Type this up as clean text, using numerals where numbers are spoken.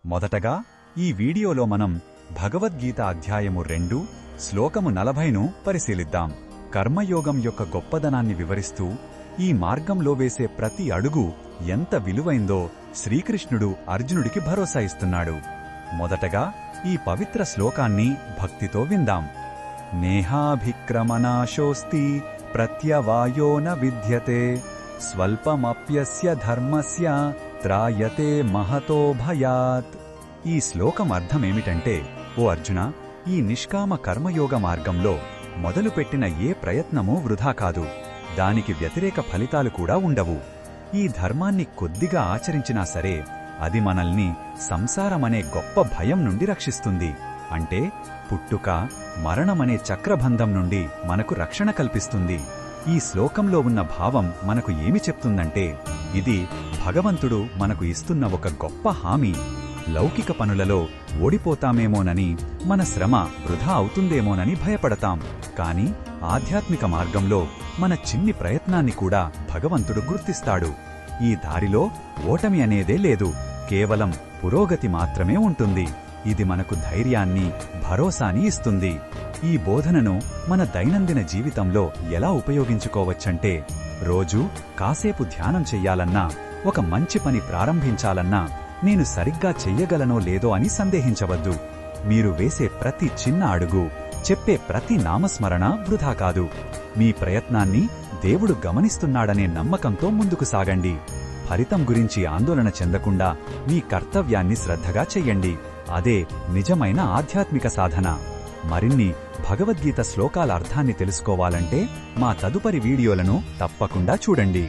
మొదటగా ఈ వీడియోలో మనం భగవద్గీత అధ్యాయము 2 శ్లోకము 40ను పరిశీలిద్దాం. కర్మయోగం యొక్క గొప్పదనాన్ని వివరిస్తూ ఈ మార్గంలో వేసే ప్రతి అడుగు ఎంత విలువైందో శ్రీకృష్ణుడు అర్జునుడికి భరోసా ఇస్తున్నాడు. మొదటగా ఈ పవిత్ర శ్లోకాన్ని భక్తితో విందాం. నేహాభిక్రమనాశోస్తి ప్రత్యవాయో న విద్యతే స్వల్పమప్యస్య ధర్మస్య త్రాయతే మహతో భయాత్. ఈ శ్లోకం అర్థమేమిటంటే, ఓ అర్జున, ఈ నిష్కామ కర్మయోగ మార్గంలో మొదలుపెట్టిన ఏ ప్రయత్నమూ వృధా కాదు. దానికి వ్యతిరేక ఫలితాలు కూడా ఉండవు. ఈ ధర్మాన్ని కొద్దిగా ఆచరించినా సరే అది మనల్ని సంసారమనే గొప్ప భయం నుండి రక్షిస్తుంది. అంటే పుట్టుక, మరణమనే చక్రబంధం నుండి మనకు రక్షణ కల్పిస్తుంది. ఈ శ్లోకంలో ఉన్న భావం మనకు ఏమి చెప్తుందంటే, ఇది భగవంతుడు మనకు ఇస్తున్న ఒక గొప్ప హామీ. లౌకిక పనులలో ఓడిపోతామేమోనని, మన శ్రమ వృధా అవుతుందేమోనని భయపడతాం. కాని ఆధ్యాత్మిక మార్గంలో మన చిన్ని ప్రయత్నాన్ని కూడా భగవంతుడు గుర్తిస్తాడు. ఈ దారిలో ఓటమి అనేదే లేదు, కేవలం పురోగతి మాత్రమే ఉంటుంది. ఇది మనకు ధైర్యాన్ని, భరోసాని ఇస్తుంది. ఈ బోధనను మన దైనందిన జీవితంలో ఎలా ఉపయోగించుకోవచ్చంటే, రోజూ కాసేపు ధ్యానం చెయ్యాలన్నా, ఒక మంచి పని ప్రారంభించాలన్నా నేను సరిగ్గా చెయ్యగలనో లేదో అని సందేహించవద్దు. మీరు వేసే ప్రతి చిన్న అడుగు, చెప్పే ప్రతి నామస్మరణ వృధా కాదు. మీ ప్రయత్నాన్ని దేవుడు గమనిస్తున్నాడనే నమ్మకంతో ముందుకు సాగండి. ఫలితం గురించి ఆందోళన చెందకుండా మీ కర్తవ్యాన్ని శ్రద్ధగా చెయ్యండి. అదే నిజమైన ఆధ్యాత్మిక సాధన. మరిన్ని భగవద్గీత శ్లోకాల అర్థాన్ని తెలుసుకోవాలంటే మా తదుపరి వీడియోలను తప్పకుండా చూడండి.